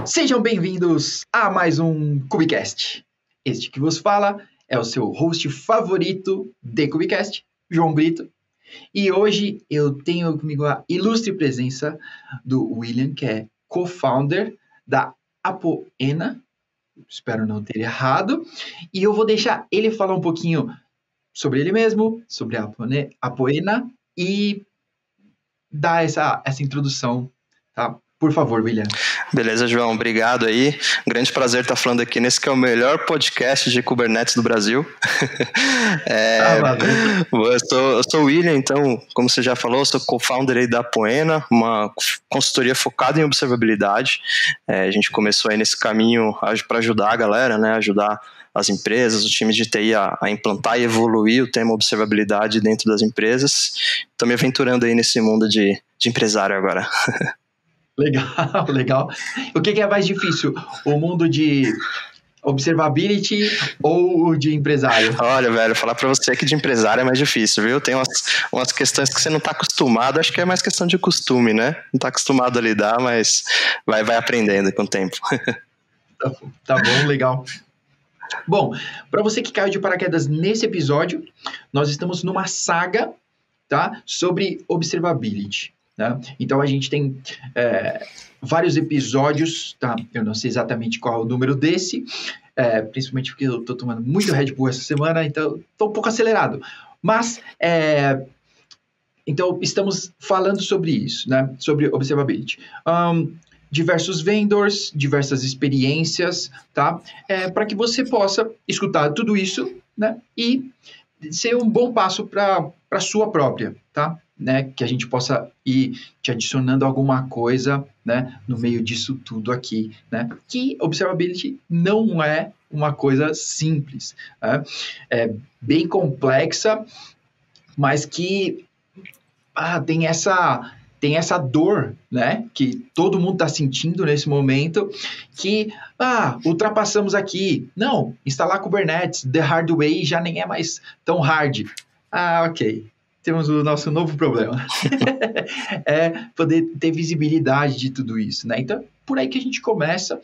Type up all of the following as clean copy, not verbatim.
Sejam bem-vindos a mais um Cubicast. Este que vos fala é o seu host favorito de Cubicast, João Brito. E hoje eu tenho comigo a ilustre presença do William, que é co-founder da Apoena. Espero não ter errado. E eu vou deixar ele falar um pouquinho sobre ele mesmo, sobre a Apoena e dar essa introdução, tá? Por favor, William. Beleza, João, obrigado aí. Um grande prazer estar falando aqui nesse que é o melhor podcast de Kubernetes do Brasil. Eu sou o William, então, como você já falou, eu sou co-founder aí da Apoena, uma consultoria focada em observabilidade. A gente começou aí nesse caminho para ajudar a galera, né, ajudar as empresas, os times de TI a implantar e evoluir o tema observabilidade dentro das empresas. Estou me aventurando aí nesse mundo de empresário agora. Legal. O que é mais difícil? O mundo de observability ou o de empresário? Olha, velho, falar pra você que de empresário é mais difícil, viu? Tem umas questões que você não tá acostumado, acho que é mais questão de costume, né? Não tá acostumado a lidar, mas vai aprendendo com o tempo. Tá bom, legal. Bom, para você que caiu de paraquedas nesse episódio, nós estamos numa saga, tá? Sobre observability. Né? Então a gente tem vários episódios, tá? Eu não sei exatamente qual é o número desse, principalmente porque eu estou tomando muito Red Bull essa semana, então estou um pouco acelerado. Mas, então estamos falando sobre isso, né? Sobre observability. Diversos vendors, diversas experiências, tá? Para que você possa escutar tudo isso, né? E ser um bom passo para a sua própria, tá? Né, que a gente possa ir te adicionando alguma coisa, né, no meio disso tudo aqui, né, que observability não é uma coisa simples, né? É bem complexa, mas que tem essa dor, né, que todo mundo está sentindo nesse momento, que ultrapassamos aqui, não, instalar Kubernetes, the hard way já nem é mais tão hard, ok. Temos o nosso novo problema, é poder ter visibilidade de tudo isso, né? Então, por aí que a gente começa.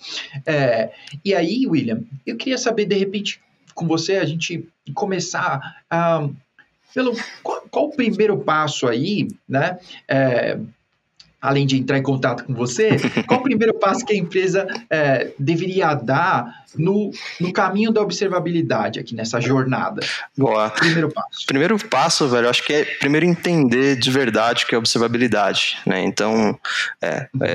E aí, William, eu queria saber, de repente, com você, a gente começar pelo qual o primeiro passo aí, né? Além de entrar em contato com você, qual o primeiro passo que a empresa deveria dar no caminho da observabilidade aqui nessa jornada? Boa. Primeiro passo, velho, eu acho que é primeiro entender de verdade o que é observabilidade, né? Então,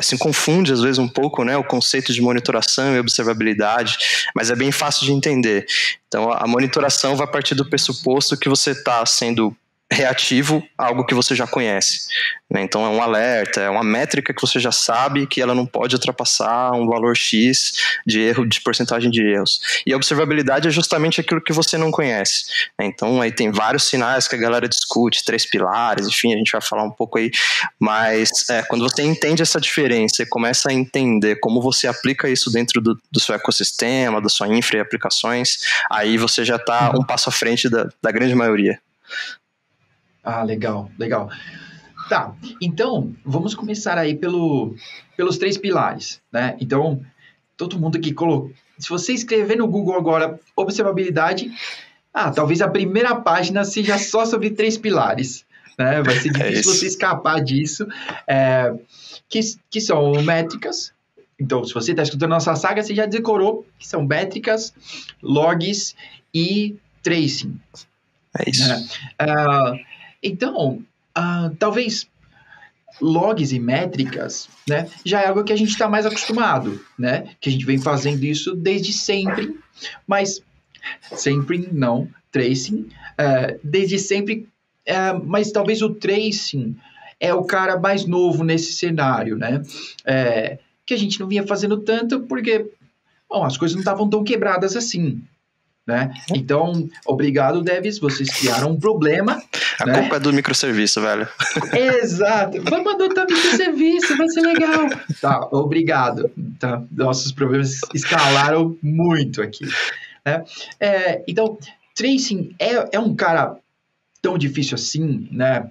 se confunde às vezes um pouco, né, o conceito de monitoração e observabilidade, mas é bem fácil de entender. Então, a monitoração vai partir do pressuposto que você está sendo reativo a algo que você já conhece, né? Então é um alerta, é uma métrica que você já sabe que ela não pode ultrapassar um valor X de erro, de porcentagem de erros. E a observabilidade é justamente aquilo que você não conhece, né? Então aí tem vários sinais que a galera discute, 3 pilares, enfim, a gente vai falar um pouco aí, mas quando você entende essa diferença e começa a entender como você aplica isso dentro do seu ecossistema, da sua infra e aplicações, aí você já está um passo à frente da grande maioria. Legal. Tá, então, vamos começar aí pelos 3 pilares, né? Então, todo mundo que colocou... Se você escrever no Google agora, observabilidade, talvez a primeira página seja só sobre 3 pilares, né? Vai ser difícil você escapar disso, que são métricas. Então, se você está escutando nossa saga, você já decorou que são métricas, logs e tracing. É isso. Então, talvez logs e métricas, né, já é algo que a gente está mais acostumado, né, que a gente vem fazendo isso desde sempre, mas sempre não, tracing, desde sempre, mas talvez o tracing é o cara mais novo nesse cenário, né, que a gente não vinha fazendo tanto porque, as coisas não estavam tão quebradas assim. Né? Então, obrigado, devs, vocês criaram um problema. A culpa é do microserviço, velho. Exato. Vamos adotar microserviço, vai ser legal. Tá, obrigado. Tá, nossos problemas escalaram muito aqui. Né? Então, tracing é um cara tão difícil assim, né?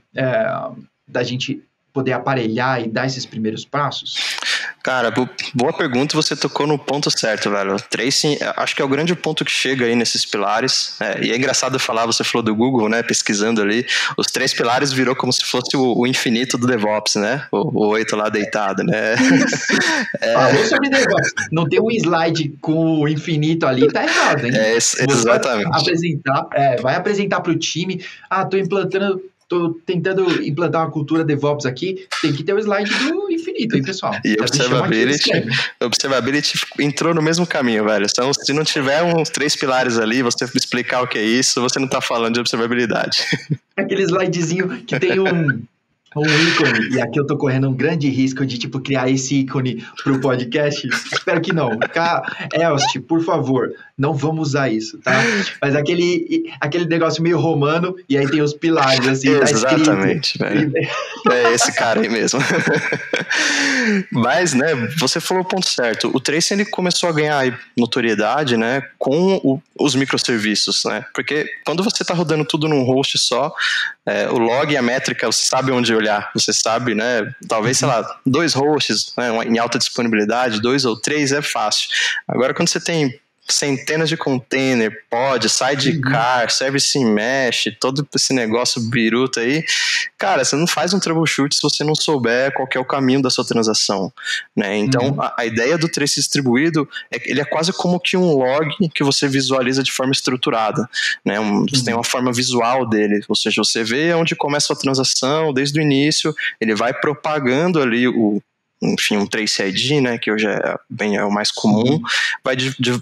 Da gente poder aparelhar e dar esses primeiros passos? Cara, boa pergunta, você tocou no ponto certo, velho. Tracing, acho que é o grande ponto que chega aí nesses pilares, e é engraçado falar, você falou do Google, né, pesquisando ali, os 3 pilares virou como se fosse o infinito do DevOps, né, o 8 lá deitado, né. Isso. Falou sobre DevOps, não tem um slide com o infinito ali, tá errado, hein? Exatamente. Vai apresentar para o time, tô tentando implantar uma cultura DevOps aqui, tem que ter o slide do infinito, hein, pessoal? E Observability entrou no mesmo caminho, velho. Então, se não tiver uns 3 pilares ali, você explicar o que é isso, você não tá falando de observabilidade. Aquele slidezinho que tem um ícone, e aqui eu tô correndo um grande risco de, tipo, criar esse ícone pro podcast. Espero que não. Elst, por favor, não vamos usar isso, tá? Mas aquele negócio meio romano, e aí tem os pilares, assim, exatamente, tá escrito. Velho. É esse cara aí mesmo. Mas, né, você falou o ponto certo. O Tracing, ele começou a ganhar notoriedade, né, com os microserviços, né? Porque quando você tá rodando tudo num host só, o log e a métrica, você sabe onde olhar, você sabe, né, talvez, sei lá, 2 hosts, né, em alta disponibilidade, 2 ou 3 é fácil. Agora, quando você tem centenas de container, pod, sidecar, service mesh, todo esse negócio biruta aí, cara, você não faz um troubleshoot se você não souber qual que é o caminho da sua transação, né? Então, a ideia do trace distribuído, ele é quase como que um log que você visualiza de forma estruturada, né? Você tem uma forma visual dele, ou seja, você vê onde começa a transação, desde o início, ele vai propagando ali enfim, um Trace ID, né, que hoje é o mais comum, vai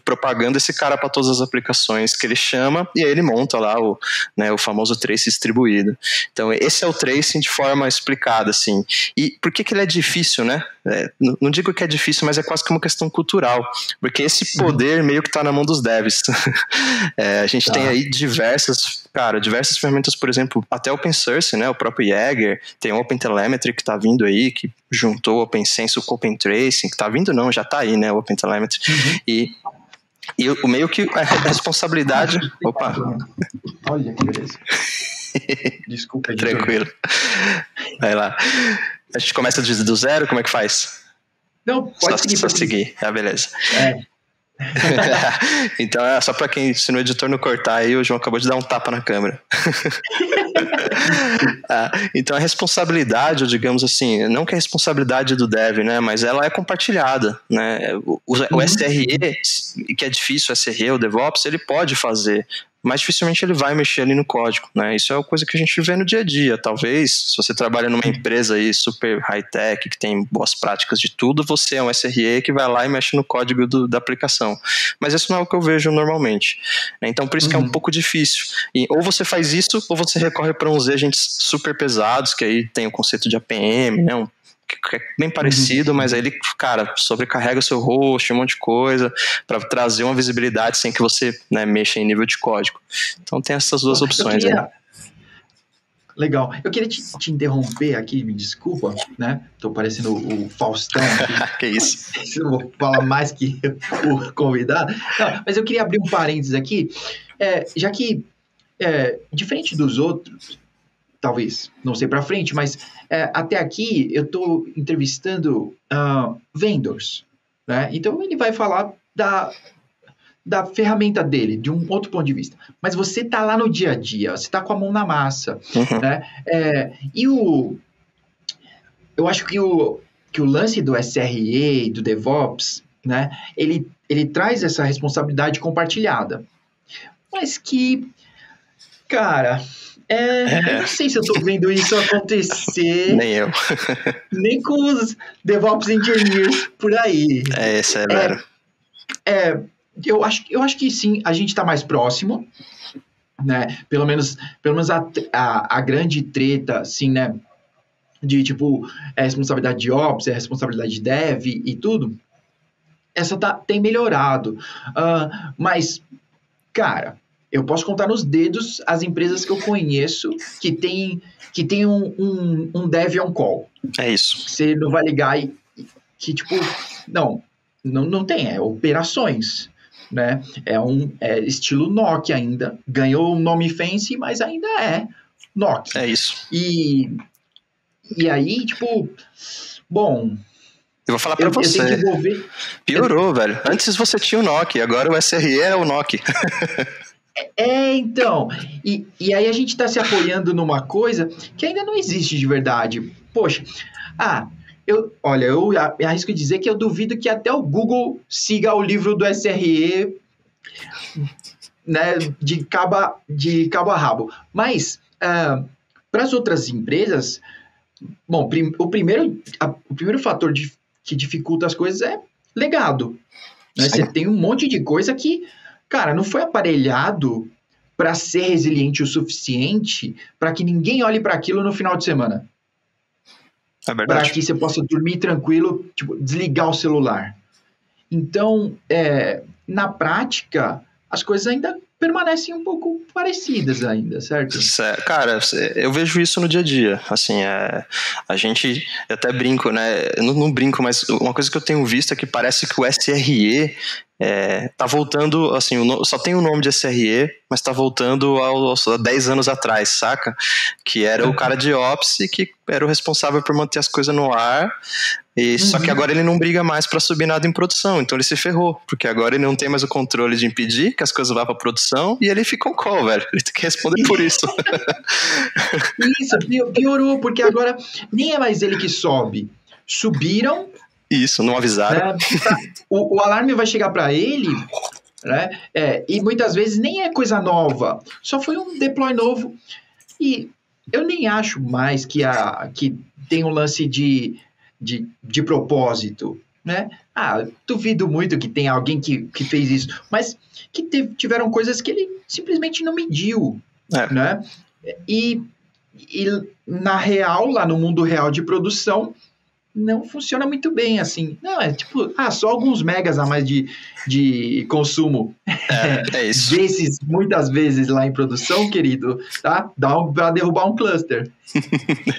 propagando esse cara para todas as aplicações que ele chama, e aí ele monta lá o famoso Trace distribuído. Então, esse é o Tracing de forma explicada, assim. E por que ele é difícil, né? Não digo que é difícil, mas é quase que uma questão cultural, porque esse poder meio que está na mão dos devs. A gente tem aí diversas ferramentas, por exemplo, até open source, né, o próprio Jaeger, tem o OpenTelemetry que está vindo aí, que juntou o OpenSense com o OpenTracing, que está vindo não, já está aí, né, o OpenTelemetry, e o meio que a responsabilidade... Opa! Olha que beleza. Desculpa. Tranquilo. Vai lá. A gente começa do zero, como é que faz? Não, pode seguir. Beleza. Então, só pra quem, se no editor não cortar aí, o João acabou de dar um tapa na câmera. Então a responsabilidade, digamos assim, não que a responsabilidade do dev, né, mas ela é compartilhada, né? O SRE, que é difícil, o SRE, o DevOps, ele pode fazer, mas dificilmente ele vai mexer ali no código, né? Isso é uma coisa que a gente vê no dia a dia. Talvez, se você trabalha numa empresa aí super high-tech, que tem boas práticas de tudo, você é um SRE que vai lá e mexe no código da aplicação. Mas isso não é o que eu vejo normalmente, né? Então, por isso que é um pouco difícil. E ou você faz isso, ou você recorre para uns agents super pesados, que aí tem o conceito de APM, né? Que é bem parecido, mas aí ele, cara, sobrecarrega o seu host, um monte de coisa, para trazer uma visibilidade sem que você, né, mexa em nível de código. Então tem essas duas opções. Legal. Eu queria te interromper aqui, me desculpa, né? Tô parecendo o Faustão aqui. Que isso? Eu vou falar mais que o convidado. Não, mas eu queria abrir um parênteses aqui, já que, diferente dos outros, talvez, não sei para frente, mas até aqui eu estou entrevistando vendors, né? Então ele vai falar da ferramenta dele, de um outro ponto de vista. Mas você está lá no dia a dia, você está com a mão na massa, né? Eu acho que o lance do SRE, do DevOps, né? Ele traz essa responsabilidade compartilhada. Mas que, cara... Eu não sei se eu estou vendo isso acontecer. Nem eu. Nem com os DevOps Engineers por aí. Isso é velho. Eu acho que sim, a gente está mais próximo, né? Pelo menos a grande treta, assim, né? De tipo, responsabilidade de Ops, responsabilidade de Dev e tudo. Essa tem melhorado. Mas, cara... Eu posso contar nos dedos as empresas que eu conheço que tem um dev on call. É isso. Você não vai ligar e que, tipo, não tem, operações, né? É estilo Nokia ainda. Ganhou um nome fancy, mas ainda é Nokia. É isso. E aí, tipo, bom, Eu vou falar pra Eu tenho que você. envolver. Piorou, velho. Antes você tinha o NOC, agora o SRE é o NOC. Então. E aí a gente está se apoiando numa coisa que ainda não existe de verdade. Poxa, eu arrisco dizer que eu duvido que até o Google siga o livro do SRE, né, de cabo a rabo. Mas, para as outras empresas, bom, o primeiro fator que dificulta as coisas é legado. Né? Você tem um monte de coisa que, cara, não foi aparelhado para ser resiliente o suficiente para que ninguém olhe para aquilo no final de semana. É verdade. Para que você possa dormir tranquilo, tipo, desligar o celular. Então, na prática, as coisas ainda permanecem um pouco parecidas ainda, certo? Cara, eu vejo isso no dia a dia, assim, a gente, eu até brinco, né, eu não brinco, mas uma coisa que eu tenho visto é que parece que o SRE tá voltando, assim, só tem o nome de SRE, mas tá voltando a 10 anos atrás, saca? Que era o cara de Ops que era o responsável por manter as coisas no ar, só que agora ele não briga mais para subir nada em produção, então ele se ferrou, porque agora ele não tem mais o controle de impedir que as coisas vá para produção e ele fica on call, velho, ele tem que responder por isso. Isso, piorou, porque agora nem é mais ele que sobe, subiram. Isso, não avisaram. Né, o alarme vai chegar para ele, né, e muitas vezes nem é coisa nova, só foi um deploy novo, e eu nem acho mais que tem um lance de propósito, né? Duvido muito que tenha alguém que fez isso, mas que tiveram coisas que ele simplesmente não mediu, né? E na real, lá no mundo real de produção, não funciona muito bem, assim. Não, é tipo, só alguns megas a mais de consumo. É isso. Desses, muitas vezes, lá em produção, querido, tá? Dá pra derrubar um cluster.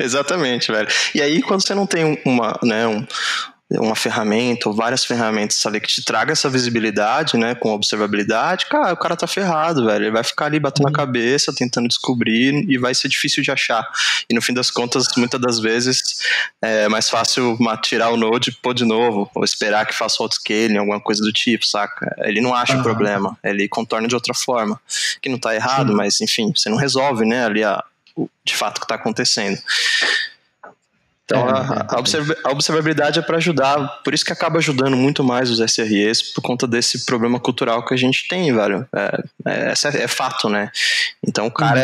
Exatamente, velho. E aí, quando você não tem uma ferramenta ou várias ferramentas ali que te traga essa visibilidade, né, com observabilidade, cara, o cara tá ferrado, velho, ele vai ficar ali batendo a cabeça, tentando descobrir e vai ser difícil de achar, e no fim das contas, muitas das vezes é mais fácil tirar o node e pôr de novo, ou esperar que faça autoscaling, alguma coisa do tipo, saca? Ele não acha o problema, ele contorna de outra forma, que não tá errado, mas enfim, você não resolve, né, ali de fato o que tá acontecendo. Então, a observabilidade é para ajudar, por isso que acaba ajudando muito mais os SREs, por conta desse problema cultural que a gente tem, velho. É fato, né? Então, o cara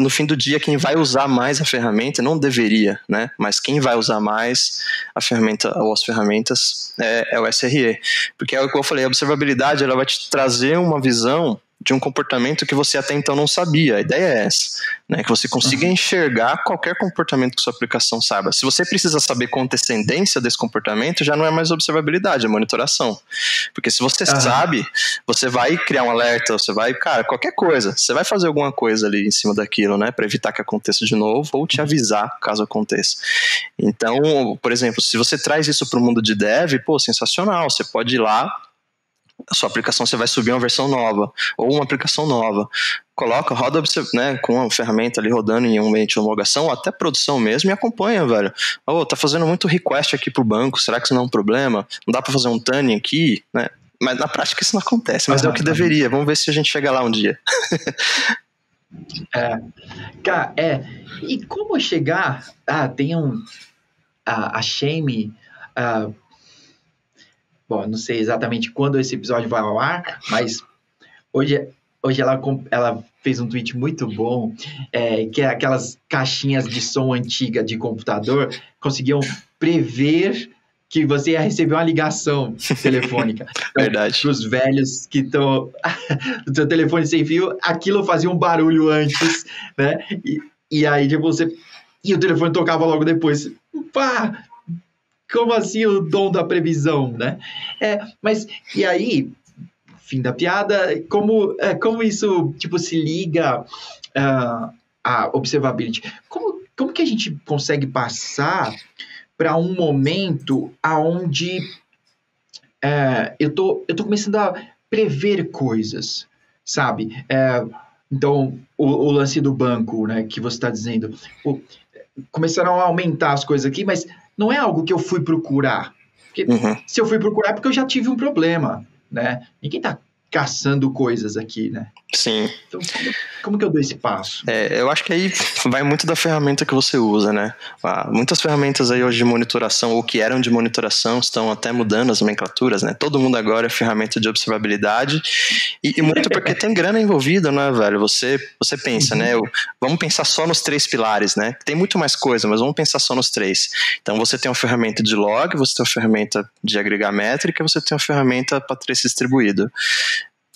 no fim do dia, quem vai usar mais a ferramenta, não deveria, né? Mas quem vai usar mais a ferramenta ou as ferramentas é o SRE. Porque é o que eu falei, a observabilidade ela vai te trazer uma visão de um comportamento que você até então não sabia. A ideia é essa, né? Que você consiga enxergar qualquer comportamento que sua aplicação saiba. Se você precisa saber com antecedência desse comportamento, já não é mais observabilidade, é monitoração. Porque se você sabe, você vai criar um alerta, você vai, cara, qualquer coisa, você vai fazer alguma coisa ali em cima daquilo, né? Para evitar que aconteça de novo ou te avisar caso aconteça. Então, por exemplo, se você traz isso para o mundo de dev, sensacional, você pode ir lá, a sua aplicação você vai subir uma versão nova ou uma aplicação nova, roda, né, com uma ferramenta ali rodando em um ambiente de homologação, até produção mesmo, e acompanha, velho. Tá fazendo muito request aqui pro banco, será que isso não é um problema? Não dá para fazer um tuning aqui, né? Mas na prática isso não acontece, mas é o que deveria. Vamos ver se a gente chega lá um dia. Cara, e como chegar? Tem a Shame. Bom, não sei exatamente quando esse episódio vai ao ar, mas hoje ela fez um tweet muito bom, que é aquelas caixinhas de som antiga de computador conseguiam prever que você ia receber uma ligação telefônica. Verdade. Para os velhos que estão no seu telefone sem fio, aquilo fazia um barulho antes, né? E aí e o telefone tocava logo depois. Pá! Como assim o dom da previsão, né? Mas, e aí, fim da piada, como isso, tipo, se liga à observability? Como que a gente consegue passar para um momento onde eu tô começando a prever coisas, sabe? Então, o lance do banco, né, que você está dizendo, começaram a aumentar as coisas aqui, mas não é algo que eu fui procurar. Porque se eu fui procurar é porque eu já tive um problema, né? Ninguém tá caçando coisas aqui, né? Sim. Então, como que eu dou esse passo? Eu acho que aí vai muito da ferramenta que você usa, né? Muitas ferramentas aí hoje de monitoração, ou que eram de monitoração, estão até mudando as nomenclaturas, né? Todo mundo agora é ferramenta de observabilidade, e muito porque tem grana envolvida, né, velho? Você pensa, né? Vamos pensar só nos 3 pilares, né? Tem muito mais coisa, mas vamos pensar só nos 3. Então, você tem uma ferramenta de log, você tem uma ferramenta de agregar métrica, você tem uma ferramenta para trace distribuído.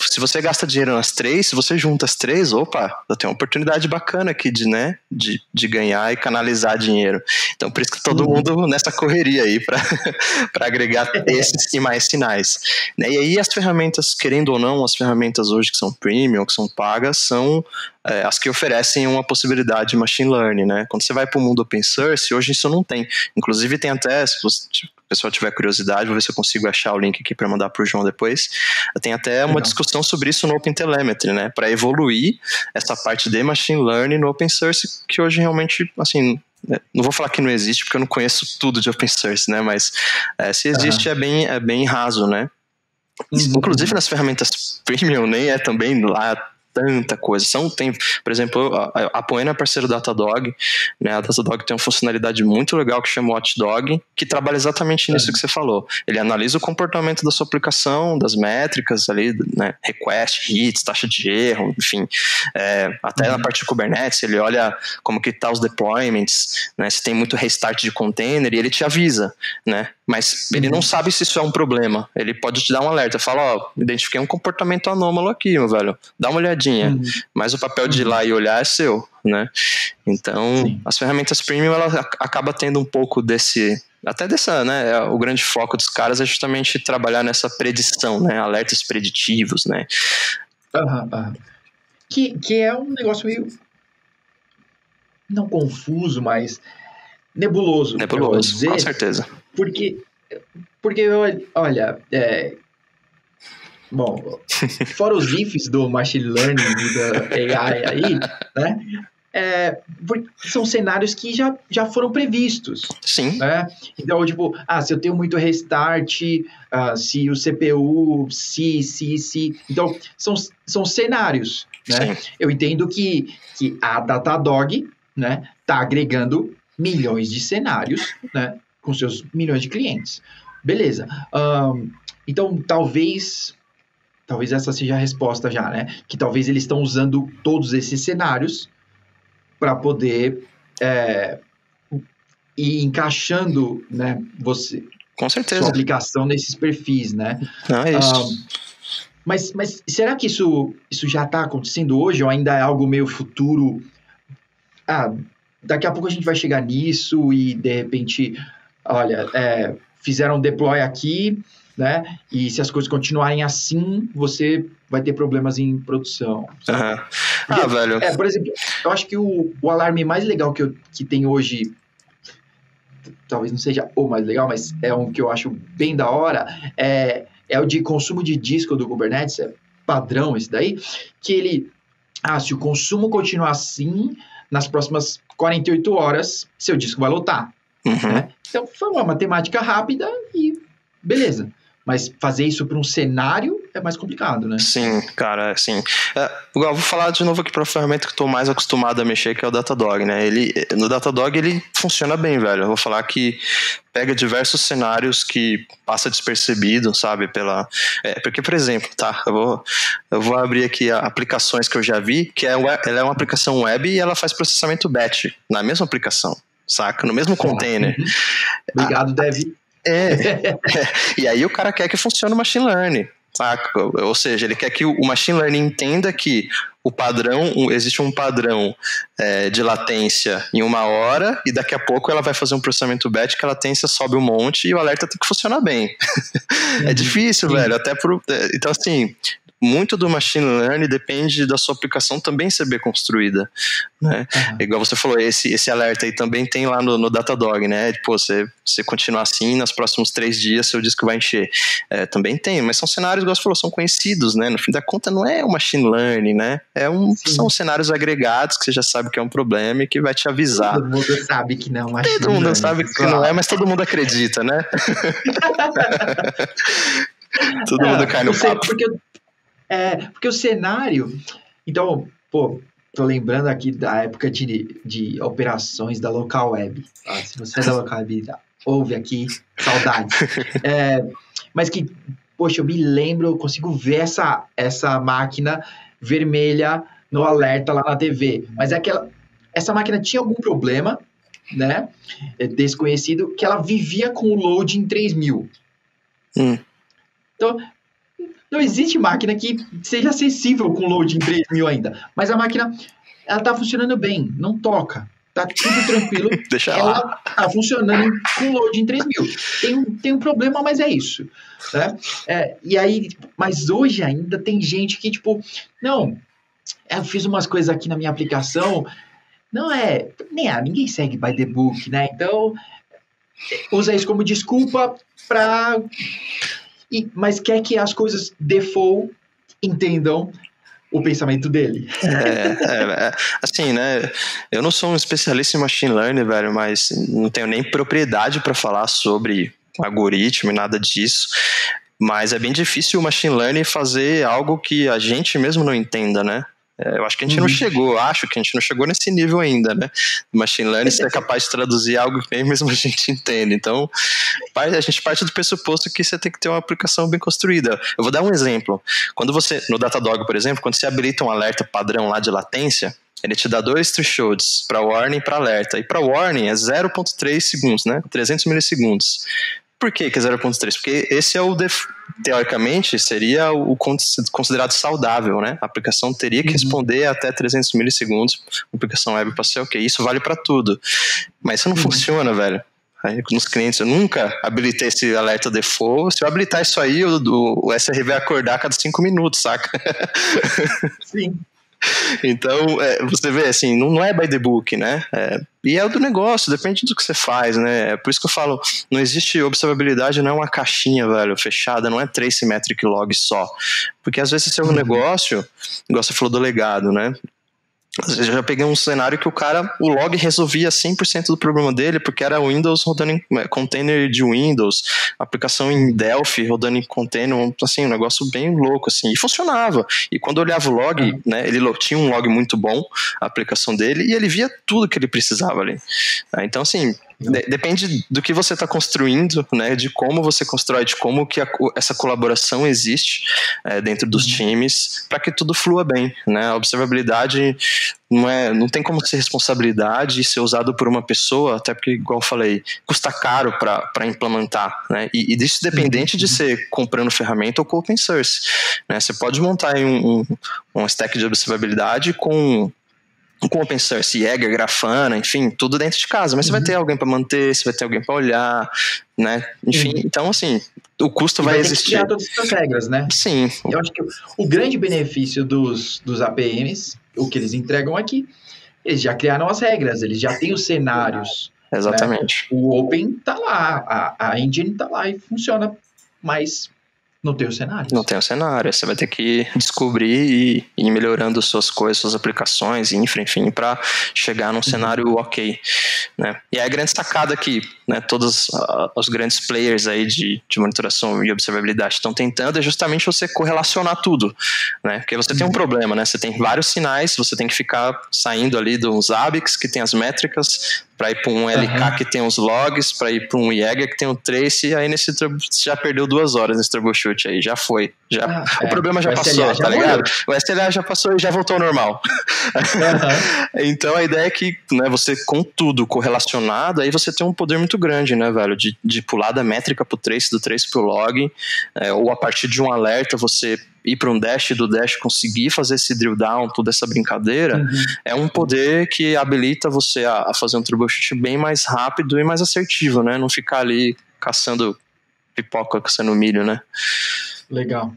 Se você gasta dinheiro nas 3, se você junta as 3, opa, eu tenho uma oportunidade bacana aqui de ganhar e canalizar dinheiro. Então, por isso que todo mundo nessa correria aí para agregar esses e mais sinais. Né? E aí as ferramentas, querendo ou não, as ferramentas hoje que são premium, que são pagas, são as que oferecem uma possibilidade de machine learning. Né? Quando você vai para o mundo open source, hoje isso não tem. Inclusive tem até, se você... o pessoal tiver curiosidade, vou ver se eu consigo achar o link aqui para mandar para o João depois. Tem até uma discussão sobre isso no OpenTelemetry, né? Para evoluir essa parte de machine learning no open source, que hoje realmente, assim, não vou falar que não existe, porque eu não conheço tudo de open source, né? Mas se existe, é bem raso, né? Inclusive nas ferramentas premium, nem é também lá tanta coisa. Tem, por exemplo, a Poena é parceiro da Datadog, né? A Datadog tem uma funcionalidade muito legal que chama Watchdog, que trabalha exatamente nisso que você falou. Ele analisa o comportamento da sua aplicação, das métricas ali, né? Request, hits, taxa de erro, enfim. Até na parte de Kubernetes, ele olha como que tá os deployments, né? Se tem muito restart de container, e ele te avisa, né? Mas ele não sabe se isso é um problema. Ele pode te dar um alerta, fala, identifiquei um comportamento anômalo aqui, meu velho. Dá uma olhadinha. Mas o papel de ir lá e olhar é seu, né? Então, as ferramentas premium, ela acaba tendo um pouco dessa, né? O grande foco dos caras é justamente trabalhar nessa predição, né? Alertas preditivos, né? Que é um negócio meio, não confuso, mas nebuloso. Nebuloso, com certeza. Porque olha, bom, fora os ifs do machine learning e da AI aí, né? São cenários que já foram previstos. Sim. Né? Então, tipo, se eu tenho muito restart, se o CPU, se... Então, são cenários, né? Sim. Eu entendo que a Datadog, né, tá agregando milhões de cenários, né, com seus milhões de clientes. Beleza. Então, talvez essa seja a resposta já, né? Que talvez eles estão usando todos esses cenários para poder ir encaixando, né, com certeza, sua aplicação nesses perfis, né? É isso. Mas será que isso já está acontecendo hoje ou ainda é algo meio futuro? Daqui a pouco a gente vai chegar nisso e, de repente, olha, fizeram um deploy aqui, né? E se as coisas continuarem assim, você vai ter problemas em produção. Velho. Por exemplo, eu acho que o alarme mais legal que tem hoje, talvez não seja o mais legal, mas é um que eu acho bem da hora, é o de consumo de disco do Kubernetes, é padrão esse daí, que ele, se o consumo continuar assim, nas próximas 48 horas, seu disco vai lotar. Né? Então, foi uma matemática rápida e beleza. Mas fazer isso para um cenário é mais complicado, né? Sim, cara, sim. Eu vou falar de novo aqui para a ferramenta que eu estou mais acostumado a mexer, que é o Datadog, né? No Datadog ele funciona bem, velho. Eu vou falar que pega diversos cenários que passa despercebido, sabe? Porque, por exemplo, tá? Eu vou abrir aqui aplicações que eu já vi, que ela é uma aplicação web e ela faz processamento batch na mesma aplicação, saca? No mesmo container. Obrigado, Dev. E aí o cara quer que funcione o machine learning, saca? Ou seja, ele quer que o machine learning entenda que o padrão, existe um padrão de latência em 1 hora e daqui a pouco ela vai fazer um processamento batch que a latência sobe um monte e o alerta tem que funcionar bem. É difícil, velho, então assim, muito do machine learning depende da sua aplicação também ser bem construída, né? Igual você falou, esse alerta aí também tem lá no Datadog, né? Pô, você continuar assim, nos próximos 3 dias seu disco vai encher. Também tem, mas são cenários, igual você falou, são conhecidos, né? No fim da conta não é o machine learning, né? São cenários agregados que você já sabe que é um problema e que vai te avisar. Todo mundo sabe que não é machine learning. Todo mundo sabe que não é, mas todo mundo acredita, né? Todo mundo cai no papo. Porque o cenário... Então, pô, tô lembrando aqui da época de operações da Local Web. Se você é da Local Web, ouve aqui, saudades. Mas que, poxa, eu me lembro, eu consigo ver essa máquina vermelha no alerta lá na TV. Mas essa máquina tinha algum problema, né, desconhecido, que ela vivia com o load em 3000. Então, não existe máquina que seja acessível com load em 3000 ainda. Mas a máquina, ela tá funcionando bem, não toca. Tá tudo tranquilo. Deixa ela tá funcionando com load em 3000. Tem um problema, mas é isso. Né? E aí, mas hoje ainda tem gente que, tipo, não, eu fiz umas coisas aqui na minha aplicação, ninguém segue by the book, né? Então, usa isso como desculpa mas quer que as coisas default entendam o pensamento dele. Assim, né? Eu não sou um especialista em machine learning, velho, mas não tenho nem propriedade para falar sobre algoritmo e nada disso. Mas é bem difícil o machine learning fazer algo que a gente mesmo não entenda, né? Eu acho que a gente não chegou nesse nível ainda, né? O machine learning ser capaz de traduzir algo que nem mesmo a gente entende. Então, a gente parte do pressuposto que você tem que ter uma aplicação bem construída. Eu vou dar um exemplo. Quando você, no Datadog, por exemplo, quando você habilita um alerta padrão lá de latência, ele te dá 2 thresholds, para warning e para alerta. E para warning é 0.3 segundos, né? 300 milissegundos. Por que é 0.3? Porque esse é teoricamente, seria o considerado saudável, né? A aplicação teria que responder até 300 milissegundos, a aplicação web para ser ok. Isso vale para tudo. Mas isso não funciona, velho. Aí, nos clientes, eu nunca habilitei esse alerta default. Se eu habilitar isso aí, o SR vai acordar a cada 5 minutos, saca? Sim. Então, você vê, assim, não é by the book, né? E é do negócio, depende do que você faz, né? Por isso que eu falo, não existe observabilidade, não é uma caixinha, velho, fechada, não é trace metric log só. Porque às vezes esse é um negócio, igual você falou do legado, né? Às vezes eu já peguei um cenário que o log resolvia 100% do problema dele, porque era Windows rodando em container de Windows, aplicação em Delphi rodando em container, assim, um negócio bem louco, assim, e funcionava. E quando eu olhava o log, né, ele tinha um log muito bom, a aplicação dele, e ele via tudo que ele precisava ali. Então, assim, depende do que você está construindo, né, de como você constrói, de como que essa colaboração existe dentro dos times, para que tudo flua bem, né? A observabilidade não tem como ser responsabilidade e ser usado por uma pessoa, até porque, igual eu falei, custa caro para implementar, né? E disso dependente de ser comprando ferramenta ou com open source, né? Você pode montar aí um stack de observabilidade com open source, Jaeger, Grafana, enfim, tudo dentro de casa, mas você vai ter alguém para manter, você vai ter alguém para olhar, né? Enfim, então, assim, o custo vai existir. Criar todas essas regras, né? Sim. Eu acho que o grande benefício dos APMs, o que eles entregam aqui, eles já criaram as regras, eles já têm os cenários. Exatamente. Né? O Open tá lá, a engine tá lá e funciona, mas não tem o cenário. Não tem o cenário, você vai ter que descobrir e ir melhorando suas coisas, suas aplicações, infra, enfim, para chegar num cenário ok, né? E aí a grande sacada que, né, todos os grandes players aí de monitoração e observabilidade estão tentando é justamente você correlacionar tudo, né? Porque você tem um problema, né? Você tem vários sinais, você tem que ficar saindo ali dos ABICs que tem as métricas, para ir para um LK que tem os logs, para ir para um Jaeger que tem o trace, e aí você já perdeu 2 horas nesse troubleshoot aí, já foi. O problema já passou, tá ligado? O SLA já passou e já voltou ao normal. Então a ideia é que, né, você com tudo correlacionado, aí você tem um poder muito grande, né, velho, de pular da métrica pro trace, do trace pro log, ou a partir de um alerta você ir para um dash, do dash conseguir fazer esse drill down, toda essa brincadeira, é um poder que habilita você a fazer um troubleshoot bem mais rápido e mais assertivo, né? Não ficar ali caçando pipoca, caçando milho, né? Legal.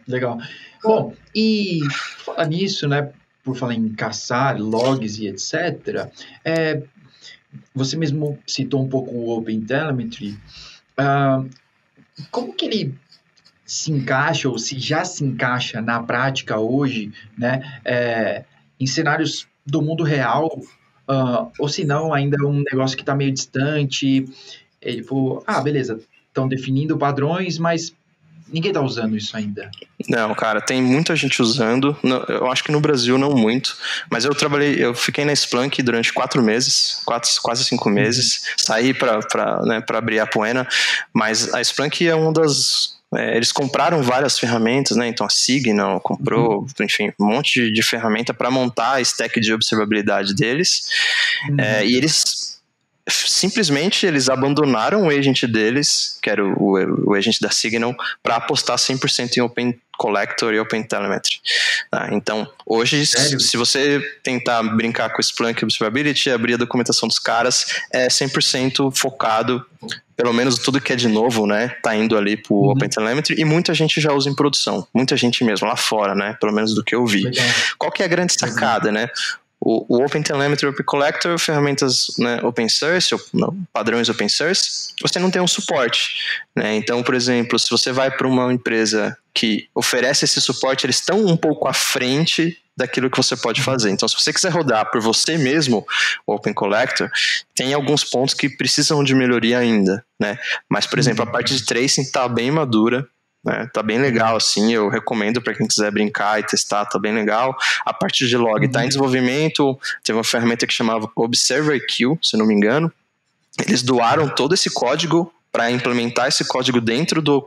Bom, e falar nisso, né? Por falar em caçar logs e etc., é, você mesmo citou um pouco o OpenTelemetry. Ah, como que ele se encaixa, ou se já se encaixa na prática hoje, né? Em cenários do mundo real, ou se não, ainda é um negócio que está meio distante. Tipo, beleza, estão definindo padrões, mas ninguém está usando isso ainda. Não, cara, tem muita gente usando. Eu acho que no Brasil não muito, mas eu fiquei na Splunk durante 4 meses, quase 5 meses. Saí para abrir a Poena, mas a Splunk é uma das. Eles compraram várias ferramentas, né? Então a Signal comprou, enfim, um monte de ferramenta para montar a stack de observabilidade deles. E eles abandonaram o agent deles, que era o agent da Signal, para apostar 100% em Open Collector e Open Telemetry. Então, hoje, se você tentar brincar com o Splunk Observability, abrir a documentação dos caras, é 100% focado, pelo menos tudo que é de novo, né, tá indo ali pro Open Telemetry, e muita gente já usa em produção, muita gente mesmo, lá fora, né, pelo menos do que eu vi. Legal. Qual que é a grande sacada, né? O Open Telemetry Open Collector, ferramentas, né, open source, padrões open source, você não tem um suporte, né? Então, por exemplo, se você vai para uma empresa que oferece esse suporte, eles estão um pouco à frente daquilo que você pode fazer. Então, se você quiser rodar por você mesmo o Open Collector, tem alguns pontos que precisam de melhoria ainda, né? Mas, por exemplo, a parte de tracing está bem madura, né? Tá bem legal, assim, eu recomendo para quem quiser brincar e testar, tá bem legal. A parte de log tá em desenvolvimento, teve uma ferramenta que chamava ObserverQ, se não me engano. Eles doaram todo esse código para implementar esse código dentro do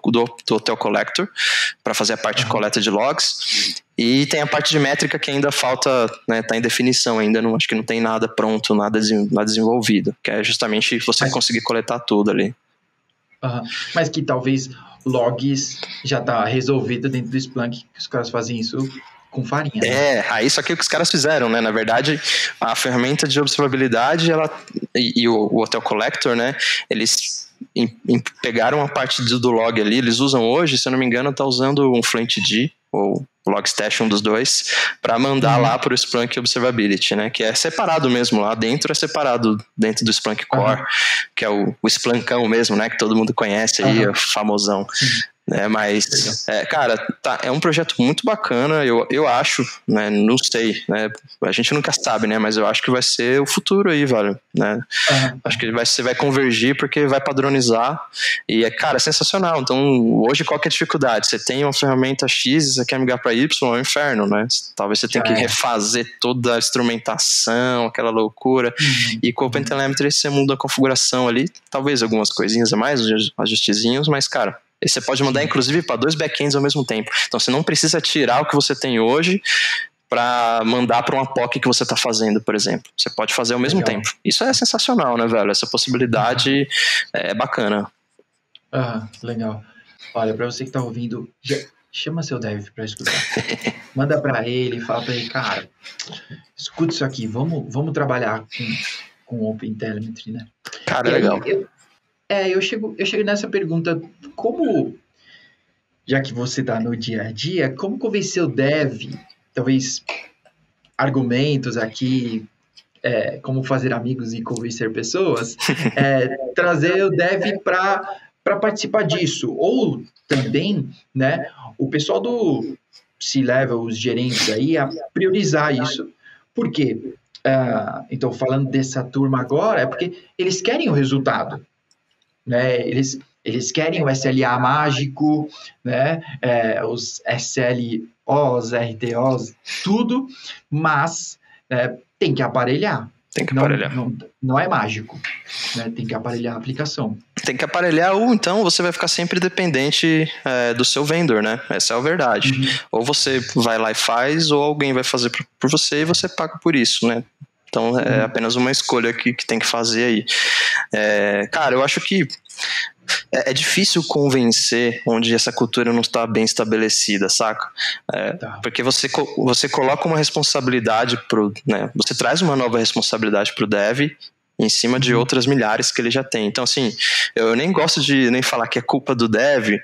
Hotel Collector, para fazer a parte de coleta de logs. E tem a parte de métrica que ainda falta, né, tá em definição ainda, acho que não tem nada pronto, nada desenvolvido, que é justamente você conseguir coletar tudo ali. Mas que talvez logs já tá resolvido dentro do Splunk, que os caras fazem isso com farinha. Né? Aí só que o que os caras fizeram, né? Na verdade, a ferramenta de observabilidade e o Hotel Collector, né? Eles pegaram a parte do log ali, eles usam hoje, se eu não me engano, tá usando um FluentD ou Logstash, um dos dois, para mandar lá para o Splunk Observability, né? Que é separado mesmo, lá dentro é separado dentro do Splunk Core, que é o Splunkão mesmo, né? Que todo mundo conhece aí, o famosão. Mas, cara, é um projeto muito bacana, eu acho, né, não sei, né, a gente nunca sabe, né, mas eu acho que vai ser o futuro aí, velho, né, acho que você vai convergir porque vai padronizar e, cara, é sensacional. Então, hoje qual que é a dificuldade? Você tem uma ferramenta X e você quer migrar para Y, é um inferno, né, talvez você tenha que refazer toda a instrumentação, aquela loucura, e com o OpenTelemetry você muda a configuração ali, talvez algumas coisinhas a mais, ajustezinhos, mas, cara, você pode mandar, inclusive, para 2 backends ao mesmo tempo. Então, você não precisa tirar o que você tem hoje para mandar para uma POC que você está fazendo, por exemplo. Você pode fazer ao mesmo tempo. Isso é sensacional, né, velho? Essa possibilidade é bacana. Legal. Olha, para você que está ouvindo, chama seu dev para escutar. Manda para ele, fala para ele, cara, escuta isso aqui, vamos trabalhar com OpenTelemetry, né? Cara, legal. Eu chego nessa pergunta, como, já que você está no dia a dia, como convencer o dev, talvez argumentos aqui, como fazer amigos e convencer pessoas, trazer o dev para participar disso, ou também, né, o pessoal do C-Level, os gerentes aí, a priorizar isso. Por quê? Então, falando dessa turma agora, é porque eles querem o resultado. Né? Eles querem o SLA mágico, né? Os SLOs, RTOs, tudo, mas tem que aparelhar. Tem que aparelhar. Não é mágico, né? Tem que aparelhar a aplicação. Tem que aparelhar, ou então você vai ficar sempre dependente do seu vendor, né? Essa é a verdade. Ou você vai lá e faz, ou alguém vai fazer por você e você paga por isso, né? Então, é apenas uma escolha que tem que fazer aí. Cara, eu acho que é difícil convencer onde essa cultura não está bem estabelecida, saca? Porque você coloca uma responsabilidade né? Você traz uma nova responsabilidade pro dev em cima de outras milhares que ele já tem. Então, assim, eu nem gosto de nem falar que é culpa do dev,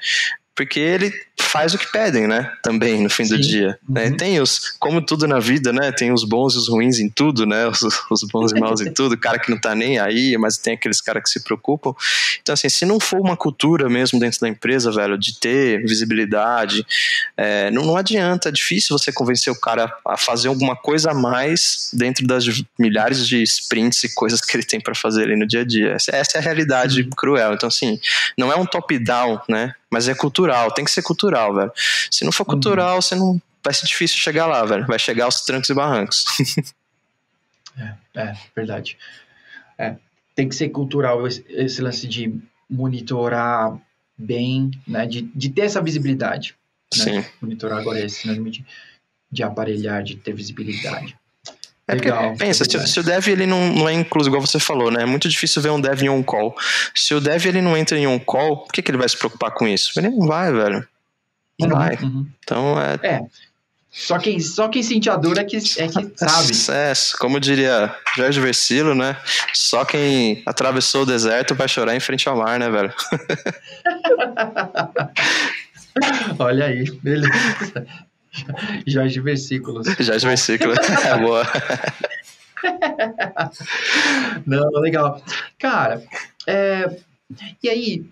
porque ele faz o que pedem, né? Também, no fim do dia. Né? Tem como tudo na vida, né? Tem os bons e os ruins em tudo, né? Os bons e maus em tudo. Cara que não tá nem aí, mas tem aqueles caras que se preocupam. Então, assim, se não for uma cultura mesmo dentro da empresa, velho, de ter visibilidade, não adianta. É difícil você convencer o cara a fazer alguma coisa a mais dentro das milhares de sprints e coisas que ele tem para fazer ali no dia a dia. Essa é a realidade cruel. Então, assim, não é um top-down, né? Mas é cultural, tem que ser cultural, velho. Se não for cultural, você não vai ser difícil chegar lá, velho. Vai chegar aos trancos e barrancos. Verdade. Tem que ser cultural esse lance de monitorar bem, né? De ter essa visibilidade. Sim. Né? Monitorar agora é sinônimo de aparelhar, de ter visibilidade. Legal. Pensa, se o dev ele não é incluso, igual você falou, né? É muito difícil ver um dev em on-call. Se o dev ele não entra em on-call, por que ele vai se preocupar com isso? Ele não vai, velho. Não vai. Então Só quem sente a dor é que sabe. Sucesso. Como diria Jorge Versilo, né? Só quem atravessou o deserto vai chorar em frente ao mar, né, velho? Olha aí, beleza. Jorge Versículos. Jorge Versículos, boa. Não, legal. Cara, e aí,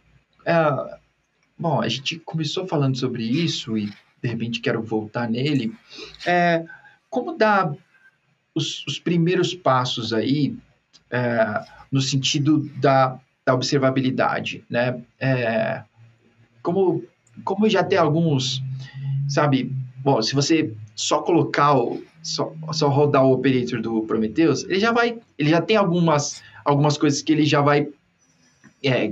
bom, a gente começou falando sobre isso e de repente quero voltar nele. Como dar os primeiros passos aí no sentido da observabilidade, né? Como já tem alguns, sabe? Bom, se você só colocar só rodar o operator do Prometheus, ele já tem algumas coisas que ele já vai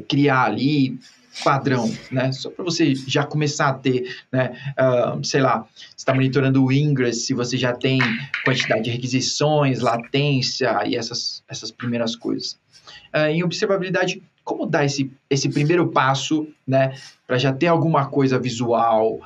criar ali padrão, né? Só para você já começar a ter, né? Sei lá, você está monitorando o Ingress, se você já tem quantidade de requisições, latência e essas primeiras coisas. Em observabilidade, como dar esse primeiro passo, né, para já ter alguma coisa visual,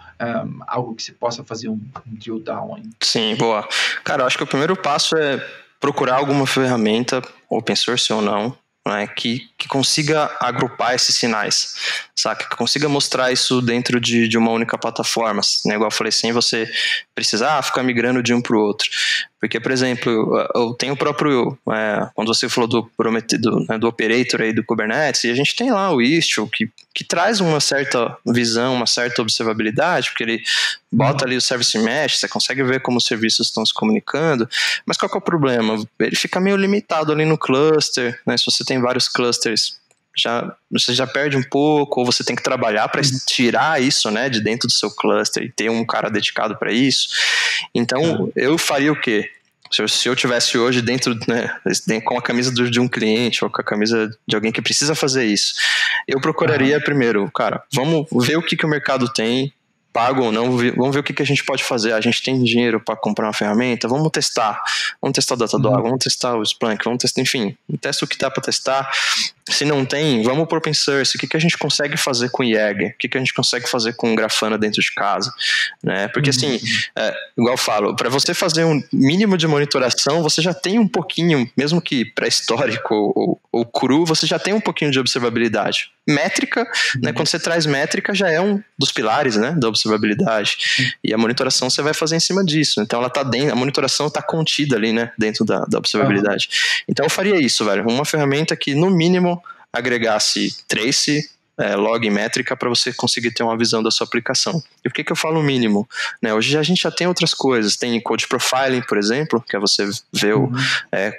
algo que você possa fazer um drill down aí? Sim, boa. Cara, eu acho que o primeiro passo é procurar alguma ferramenta, open source ou não, né, que consiga agrupar esses sinais, saca? Que consiga mostrar isso dentro de uma única plataforma, né? Igual eu falei, sem você precisar ficar migrando de um para o outro. Porque, por exemplo, eu tenho o próprio, quando você falou do operator aí do Kubernetes, e a gente tem lá o Istio, que traz uma certa visão, uma certa observabilidade, porque ele bota ali o service mesh, você consegue ver como os serviços estão se comunicando, mas qual que é o problema? Ele fica meio limitado ali no cluster, né? Se você tem vários clusters, você já perde um pouco, ou você tem que trabalhar para tirar isso, né, de dentro do seu cluster e ter um cara dedicado para isso. Então, eu faria o quê? Se eu tivesse hoje dentro, né, com a camisa de um cliente ou com a camisa de alguém que precisa fazer isso, eu procuraria primeiro, cara, vamos ver o que o mercado tem, pago ou não, vamos ver o que a gente pode fazer. A gente tem dinheiro para comprar uma ferramenta, vamos testar o Datadog, vamos testar o Splunk, vamos testar, enfim, testa o que dá para testar. Se não tem, vamos para open source. O que a gente consegue fazer com Jaeger? O que a gente consegue fazer com Grafana dentro de casa? Né? Porque assim, igual eu falo, para você fazer um mínimo de monitoração, você já tem um pouquinho, mesmo que pré-histórico ou cru, você já tem um pouquinho de observabilidade. Métrica, né, quando você traz métrica, já é um dos pilares, né, da observabilidade. E a monitoração você vai fazer em cima disso. Então ela tá dentro, a monitoração está contida ali, né, dentro da observabilidade. Então eu faria isso, velho. Uma ferramenta que, no mínimo, agregasse trace, log e métrica para você conseguir ter uma visão da sua aplicação. E por que eu falo mínimo? Né, hoje a gente já tem outras coisas. Tem code profiling, por exemplo, que é você ver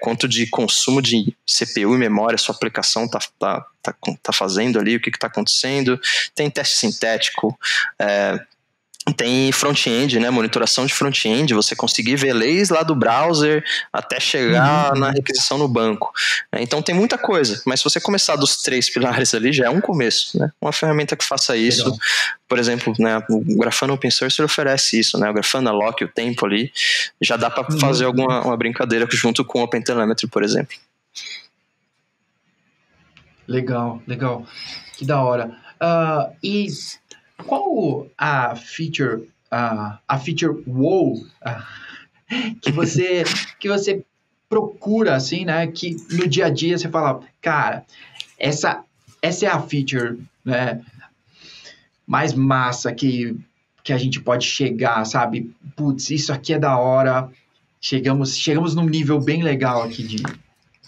quanto de consumo de CPU e memória a sua aplicação tá fazendo ali, o que está acontecendo. Tem teste sintético, tem front-end, né, monitoração de front-end, você conseguir ver leis lá do browser até chegar na requisição no banco. Então tem muita coisa, mas se você começar dos 3 pilares ali, já é um começo, né? Uma ferramenta que faça isso, legal. Por exemplo, né, o Grafana Open Source oferece isso, né? O Grafana Lock, o tempo ali, já dá para fazer uma brincadeira junto com o OpenTelemetry, por exemplo. Legal. Que da hora. E qual a feature wow que você procura, assim, né? Que no dia a dia você fala, cara, essa é a feature, né, mais massa que que a gente pode chegar, sabe? Putz, isso aqui é da hora. Chegamos num nível bem legal aqui de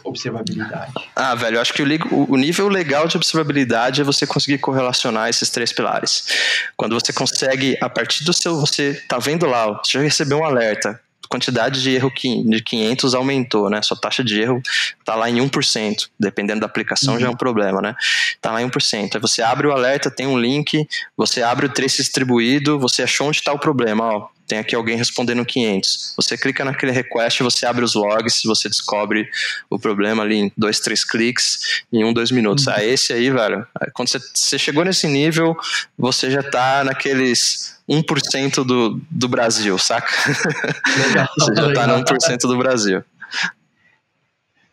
observabilidade. Velho, eu acho que o nível legal de observabilidade é você conseguir correlacionar esses 3 pilares. Quando você consegue, a partir do seu... Você tá vendo lá, você já recebeu um alerta, quantidade de erro de 500 aumentou, né? Sua taxa de erro tá lá em 1%. Dependendo da aplicação, já é um problema, né? Tá lá em 1%. Aí você abre o alerta, tem um link, você abre o trace distribuído, você achou onde está o problema, ó. Tem aqui alguém respondendo 500. Você clica naquele request, você abre os logs, você descobre o problema ali em 2, 3 cliques, em 1, 2 minutos. Esse aí, velho, quando você chegou nesse nível, você já tá naqueles 1% do Brasil, saca? Legal, você já tá no 1% do Brasil.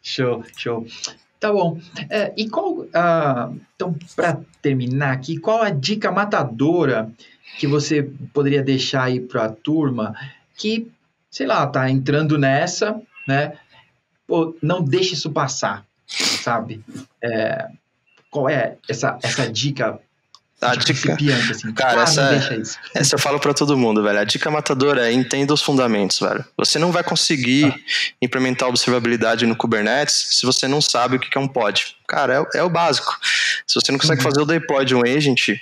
Show. Tá bom. E qual, então, para terminar aqui, qual a dica matadora que você poderia deixar aí para a turma que, sei lá, tá entrando nessa, né? Pô, não deixe isso passar, sabe? Qual é essa dica? A dica, assim, cara, não deixa isso. Essa eu falo pra todo mundo, velho. A dica matadora é entenda os fundamentos, velho. Você não vai conseguir implementar observabilidade no Kubernetes se você não sabe o que é um pod. Cara, é o básico. Se você não consegue fazer o deploy de um agent,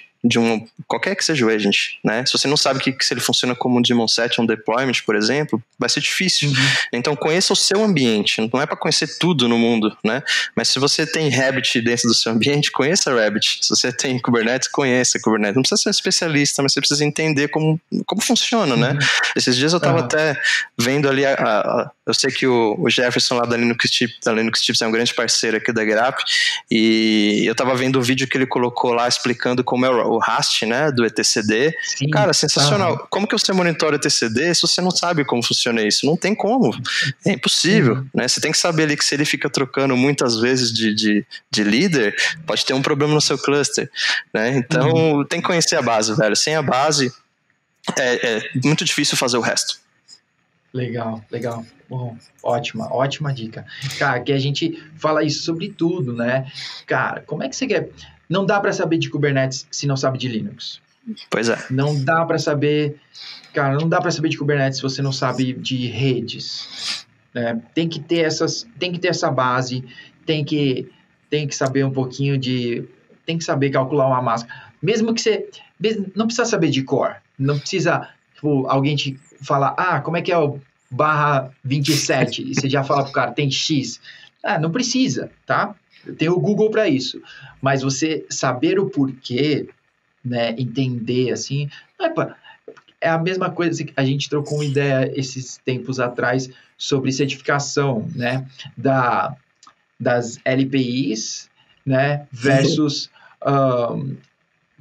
qualquer que seja o agent, né? Se você não sabe se ele funciona como um daemon set, um deployment, por exemplo, vai ser difícil. Então conheça o seu ambiente, não é para conhecer tudo no mundo, né? Mas se você tem Rabbit dentro do seu ambiente, conheça Rabbit. Se você tem Kubernetes, conheça Kubernetes. Não precisa ser um especialista, mas você precisa entender como funciona, né? Esses dias eu tava até vendo ali, eu sei que o Jefferson lá da Linux Tips é um grande parceiro aqui da GetUp, e eu tava vendo o vídeo que ele colocou lá explicando como é o RAST, né, do etcd. Sim. Cara, sensacional. Como que você monitora etcd se você não sabe como funciona isso? Não tem como. É impossível, né? Você tem que saber ali que se ele fica trocando muitas vezes de líder, pode ter um problema no seu cluster, né? Então, tem que conhecer a base, velho. Sem a base, é muito difícil fazer o resto. Legal. Bom, ótima dica. Cara, que a gente fala isso sobre tudo, né? Cara, como é que você quer... Não dá para saber de Kubernetes se não sabe de Linux. Pois é. Não dá para saber... Cara, não dá para saber de Kubernetes se você não sabe de redes. Né? Tem que ter essa base, tem que saber um pouquinho de... Tem que saber calcular uma máscara. Mesmo que você... Não precisa saber de core. Não precisa... Tipo, alguém te falar, como é que é o /27? E você já fala pro cara, tem X. Não precisa, tá? Tem o Google para isso. Mas você saber o porquê, né, entender, assim... É a mesma coisa que a gente trocou uma ideia esses tempos atrás sobre certificação, né? Das LPIs, né? Versus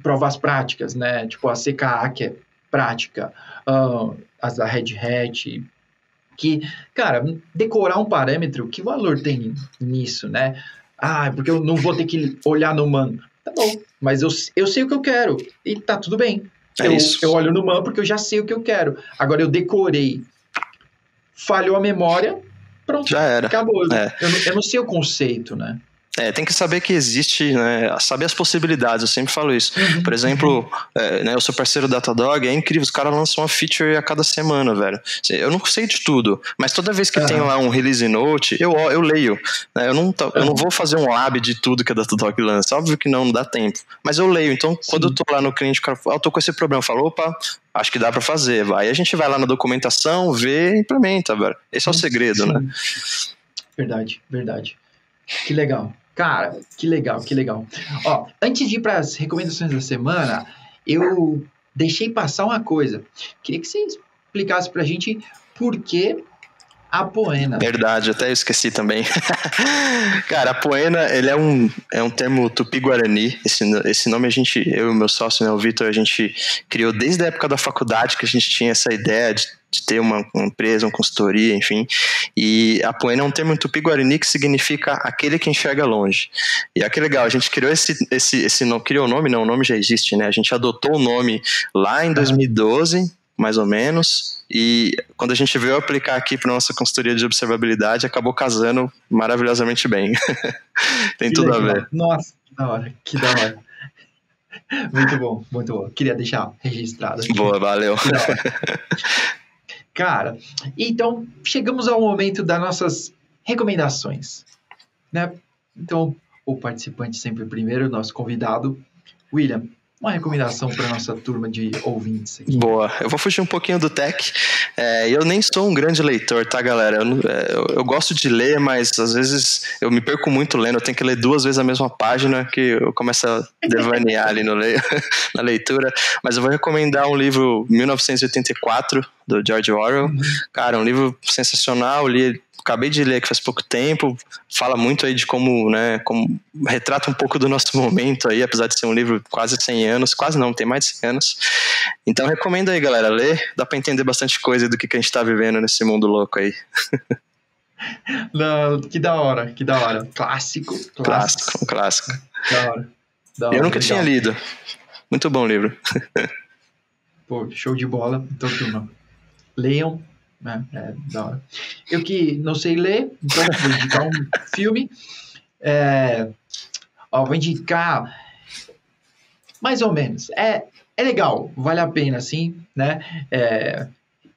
provas práticas, né? Tipo a CKA, que é prática, as da Red Hat, que, cara, decorar um parâmetro, que valor tem nisso, né? Porque eu não vou ter que olhar no man. Tá bom, mas eu sei o que eu quero e tá tudo bem. Eu olho no man porque eu já sei o que eu quero. Agora eu decorei, falhou a memória, pronto, já era. Acabou. Eu não sei o conceito, né? Tem que saber que existe, né, saber as possibilidades, eu sempre falo isso. Por exemplo, né, eu sou parceiro do Datadog, é incrível, os caras lançam uma feature a cada semana, velho. Eu não sei de tudo, mas toda vez que tem lá um release note, eu leio. Né, eu não vou fazer um lab de tudo que a Datadog lança, óbvio que não dá tempo, mas eu leio. Então, quando eu tô lá no cliente, o cara fala, eu tô com esse problema, eu falo, opa, acho que dá pra fazer, vai. A gente vai lá na documentação, vê e implementa, velho. Esse é o segredo, né? Verdade. Que legal. Cara, que legal. Ó, antes de ir para as recomendações da semana, eu deixei passar uma coisa. Queria que você explicasse para a gente por que Apoena. Verdade, até eu esqueci também. Cara, Apoena, ele é um termo tupi-guarani. Esse nome eu e o meu sócio, né, o Vitor, a gente criou desde a época da faculdade, que a gente tinha essa ideia de ter uma empresa, uma consultoria, enfim. E Apoena é um termo tupi-guarani que significa aquele que enxerga longe. E é que legal, a gente criou esse não criou o nome, não, o nome já existe, né? A gente adotou o nome lá em 2012, mais ou menos, e quando a gente veio aplicar aqui para nossa consultoria de observabilidade, acabou casando maravilhosamente bem. Tem tudo a ver. Nossa, que da hora. Muito bom, muito bom. Queria deixar registrado aqui. Boa, valeu. Cara, então chegamos ao momento das nossas recomendações, né? Então, o participante sempre primeiro, o nosso convidado. William, uma recomendação para nossa turma de ouvintes aqui. Boa, eu vou fugir um pouquinho do tech. Eu nem sou um grande leitor, tá, galera? Eu gosto de ler, mas às vezes eu me perco muito lendo. Eu tenho que ler 2 vezes a mesma página, que eu começo a devanear ali na leitura. Mas eu vou recomendar um livro 1984, do George Orwell. Cara, um livro sensacional. Acabei de ler que faz pouco tempo, fala muito aí de como retrata um pouco do nosso momento aí, apesar de ser um livro quase 100 anos, quase não, tem mais de 100 anos. Então recomendo aí, galera, ler, dá pra entender bastante coisa do que a gente tá vivendo nesse mundo louco aí. Não, que da hora. Clássico. Clássico. Da hora. Eu nunca tinha lido. Muito bom o livro. Pô, show de bola. Então, turma, leiam. Da hora. Eu que não sei ler, então vou indicar um filme. Vou indicar mais ou menos. É legal, vale a pena, assim, né?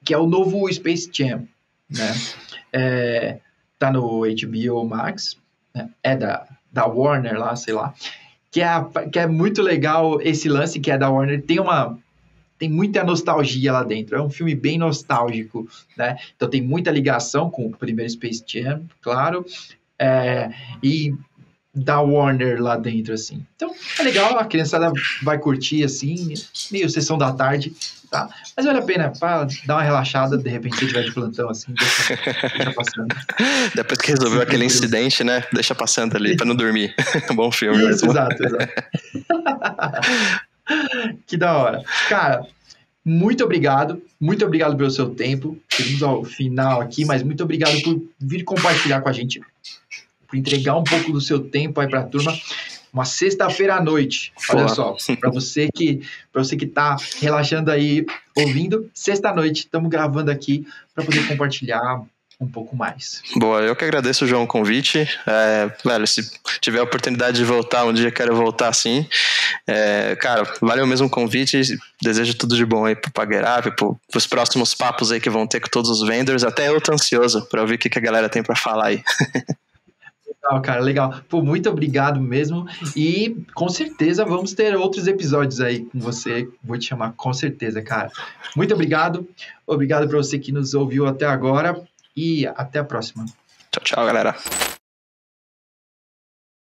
Que é o novo Space Jam, né? Tá no HBO Max, né? É da Warner lá, sei lá. Que é muito legal esse lance que é da Warner. Tem muita nostalgia lá dentro. É um filme bem nostálgico, né? Então tem muita ligação com o primeiro Space Jam, claro. E da Warner lá dentro, assim. Então é legal, a criançada vai curtir, assim, meio sessão da tarde, tá? Mas vale a pena para dar uma relaxada, de repente se tiver de plantão, assim, deixa passando. Depois que resolveu aquele incidente, né? Deixa passando ali para não dormir. Bom filme. Isso, exato. Que da hora. Cara, muito obrigado pelo seu tempo. Chegamos ao final aqui, mas muito obrigado por vir compartilhar com a gente, por entregar um pouco do seu tempo aí pra turma. Uma sexta-feira à noite, olha só, para você que tá relaxando aí, ouvindo, sexta-noite, estamos gravando aqui para poder compartilhar um pouco mais. Boa, eu que agradeço, João, o convite. Velho, se tiver a oportunidade de voltar um dia, quero voltar sim. Cara, valeu mesmo o convite. Desejo tudo de bom aí pro PaggerUp, pros próximos papos aí que vão ter com todos os vendors. Até eu tô ansioso para ouvir o que a galera tem para falar aí. Legal, cara, legal. Pô, muito obrigado mesmo. E com certeza vamos ter outros episódios aí com você. Vou te chamar com certeza, cara. Muito obrigado. Obrigado para você que nos ouviu até agora. E até a próxima. Tchau, galera.